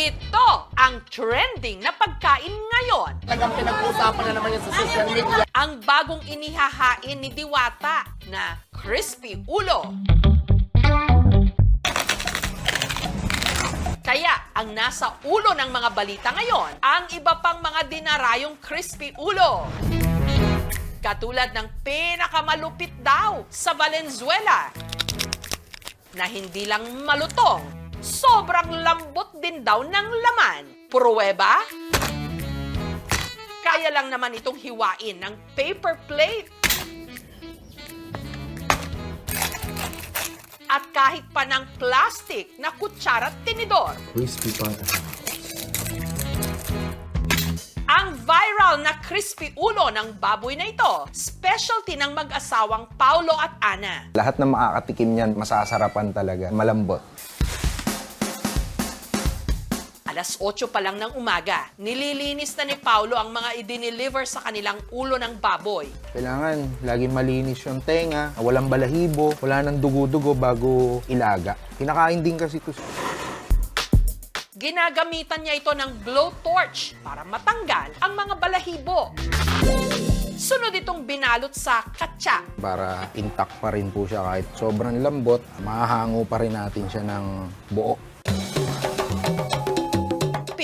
Ito ang trending na pagkain ngayon. Tagang pinag-uusapan na naman yan sa social media. Ang bagong inihahain ni Diwata na crispy ulo. Kaya ang nasa ulo ng mga balita ngayon, ang iba pang mga dinarayong crispy ulo. Katulad ng pinakamalupit daw sa Valenzuela, na hindi lang malutong, sobrang lambot din daw ng laman. Pruweba? Kaya lang naman itong hiwain ng paper plate. At kahit pa ng plastic na kutsara at tinidor. Crispy pata. Ang viral na crispy ulo ng baboy na ito, specialty ng mag-asawang Paulo at Ana. Lahat ng makakatikim niyan, masasarapan talaga. Malambot. Alas 8 pa lang ng umaga, nililinis na ni Paulo ang mga i-deliver sa kanilang ulo ng baboy. Kailangan laging malinis yung tenga, walang balahibo, wala nang dugo-dugo bago ilaga. Kinakain din kasi ito. Ginagamitan niya ito ng blowtorch para matanggal ang mga balahibo. Sunod itong binalot sa katsa. Para intact pa rin po siya kahit sobrang lambot, mahahango pa rin natin siya ng buo.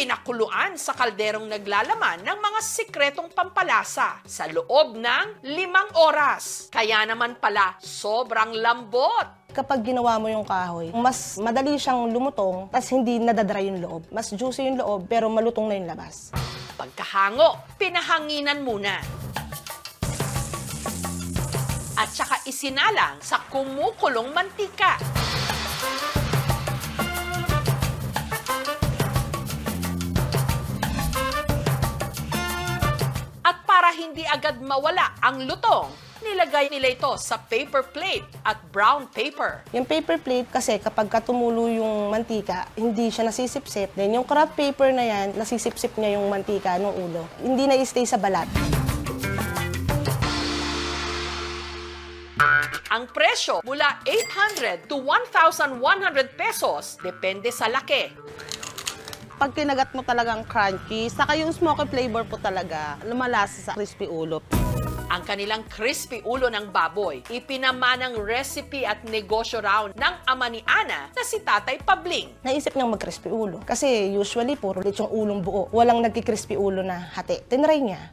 Pinakuluan sa kalderong naglalaman ng mga sikretong pampalasa sa loob ng 5 oras. Kaya naman pala, sobrang lambot. Kapag ginawa mo yung kahoy, mas madali siyang lumutong, tas hindi nadadry yung loob. Mas juicy yung loob, pero malutong na yung labas. Pagkahango, pinahanginan muna. At saka isinalang sa kumukulong mantika. At para hindi agad mawala ang lutong, nilagay nila ito sa paper plate at brown paper. Yung paper plate kasi kapag tumulo yung mantika, hindi siya nasisipsip. Then yung craft paper na yan, nasisipsip niya yung mantika ng ulo. Hindi na-stay sa balat. Ang presyo mula 800 to 1,100 pesos, depende sa laki. Pag kinagat mo talagang crunchy, saka yung smoky flavor po talaga, lumalasa sa crispy ulo. Ang kanilang crispy ulo ng baboy, ipinamanang recipe at negosyo raw ng ama ni Ana na si Tatay Pabling. Naisip niyang mag-crispy ulo. Kasi usually, puro lechong ulong buo. Walang nagki-crispy ulo na hati. Tinry niya.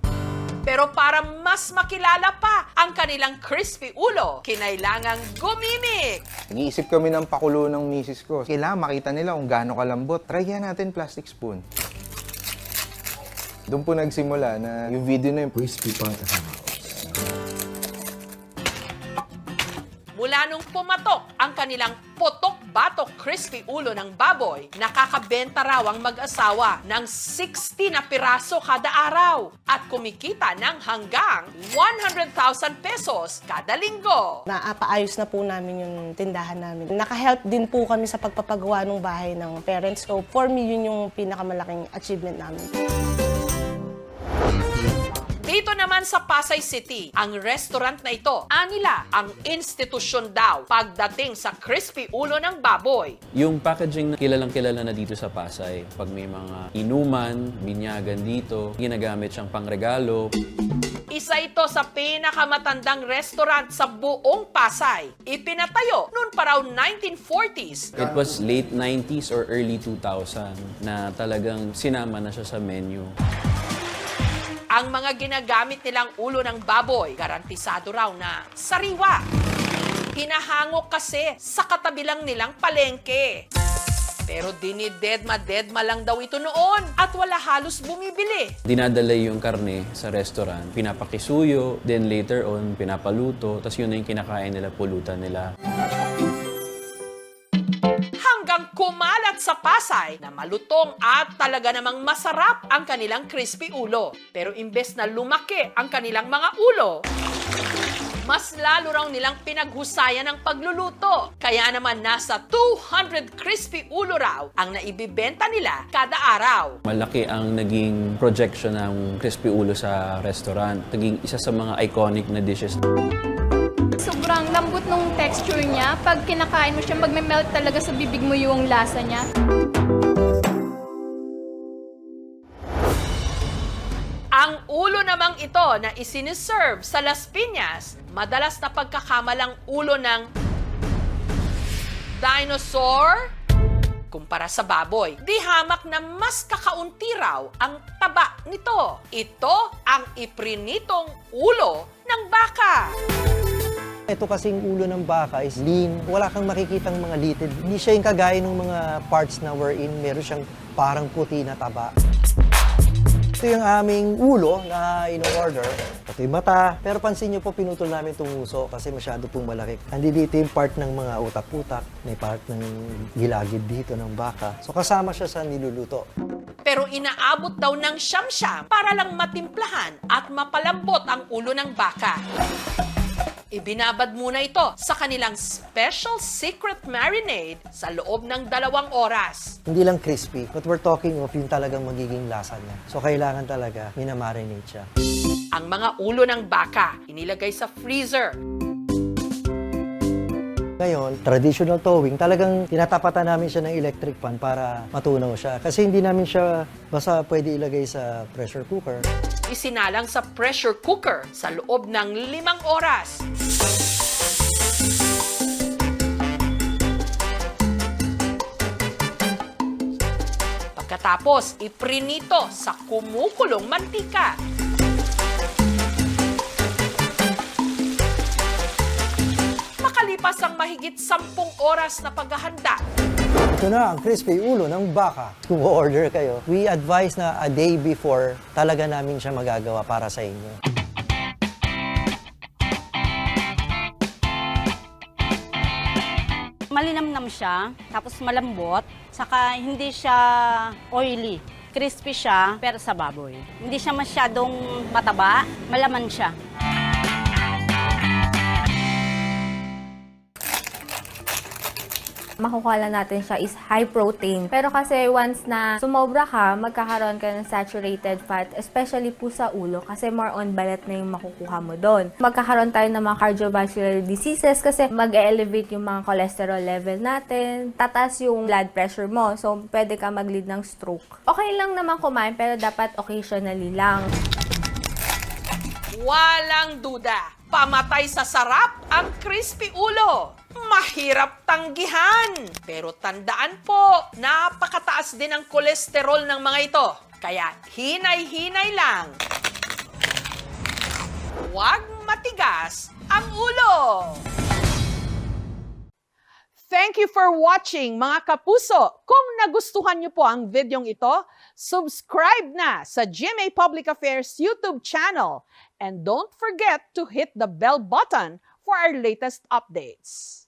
Pero para mas makilala pa ang kanilang crispy ulo, kinailangang gumimik. Nag-iisip kami ng pakulo ng misis ko. Kailangan makita nila kung gaano kalambot. Try natin plastic spoon. Doon po nagsimula na yung video na yung crispy pata. Mula nung pumatok ang kanilang potok-batok crispy ulo ng baboy, nakakabenta raw ang mag-asawa ng 60 na piraso kada araw at kumikita ng hanggang 100,000 pesos kada linggo. Naapaayos na po namin yung tindahan namin. Naka-help din po kami sa pagpapagawa ng bahay ng parents ko. For me, yun yung pinakamalaking achievement namin. Dito naman sa Pasay City, ang restaurant na ito, anila ang institusyon daw pagdating sa crispy ulo ng baboy. Yung packaging na kilalang kilala na dito sa Pasay, pag may mga inuman, binyagan dito, ginagamit siyang pangregalo. Isa ito sa pinakamatandang restaurant sa buong Pasay. Ipinatayo noon pa raw 1940s. It was late 90s or early 2000 na talagang sinama na siya sa menu. Ang mga ginagamit nilang ulo ng baboy, garantisado raw na sariwa. Hinahangok kasi sa katabilang nilang palengke. Pero dinidedma-dedma lang daw ito noon at wala halos bumibili. Dinadala yung karne sa restaurant, pinapakisuyo, then later on, pinapaluto, tapos yun na yung kinakain nila, pulutan nila. Hanggang kumalat sa Pasay na malutong at talaga namang masarap ang kanilang crispy ulo. Pero imbes na lumaki ang kanilang mga ulo, mas lalo raw nilang pinaghusayan ang pagluluto. Kaya naman nasa 200 crispy ulo raw ang naibibenta nila kada araw. Malaki ang naging projection ng crispy ulo sa restaurant. Naging isa sa mga iconic na dishes. Sobrang lambot nung texture niya. Pag kinakain mo siya, magme-melt talaga sa bibig mo yung lasa niya. ulamang ito na isiniserve sa Las Piñas, madalas na pagkakamalang ulo ng dinosaur kumpara sa baboy. Di hamak na mas kakaunti raw ang taba nito. Ito ang iprinitong ulo ng baka. Ito kasing ulo ng baka is lean. Wala kang makikitang mga litid. Hindi siya yung kagaya ng mga parts na wherein meron siyang parang puti na taba. Ito yung aming ulo na in-order. Ito yung mata. Pero pansin nyo po, pinutol namin itong uso kasi masyado pong malaki. Nandito yung part ng mga utak-utak. May part ng gilagid dito ng baka. So kasama siya sa niluluto. Pero inaabot daw ng siyam-siyam para lang matimplahan at mapalambot ang ulo ng baka. Ibinabad muna ito sa kanilang special secret marinade sa loob ng 2 oras. Hindi lang crispy, but we're talking of yung talagang magiging lasa niya. So kailangan talaga minamarinate siya. Ang mga ulo ng baka inilagay sa freezer. Ngayon, traditional towing, talagang tinatapatan namin siya ng electric pan para matunaw siya. Kasi hindi namin siya basta pwede ilagay sa pressure cooker. Isinalang sa pressure cooker sa loob ng 5 oras. Pagkatapos, iprinito sa kumukulong mantika. Makalipas ang mahigit 10 oras na paghahanda, Ito na ang crispy ulo ng baka. Kung order kayo, we advise na a day before talaga namin siya magagawa para sa inyo. Malinamnam siya, tapos malambot, saka hindi siya oily. Crispy siya, pero sa baboy. Hindi siya masyadong mataba, malaman siya. Makukuha lang natin siya is high protein. Pero kasi once na sumobra ka, magkakaroon ka ng saturated fat, especially po sa ulo, kasi more on balat na yung makukuha mo doon. Magkakaroon tayo ng mga cardiovascular diseases kasi mag-elevate yung mga cholesterol level natin, tataas yung blood pressure mo, so pwede ka mag-lead ng stroke. Okay lang naman kumain, pero dapat occasionally lang. walang duda, pamatay sa sarap ang crispy ulo. Mahirap tanggihan. Pero tandaan po, napakataas din ang kolesterol ng mga ito. Kaya hinay-hinay lang. Huwag matigas ang ulo. Thank you for watching, mga kapuso. Kung nagustuhan niyo po ang videong ito, subscribe na sa GMA Public Affairs YouTube channel. And don't forget to hit the bell button for our latest updates.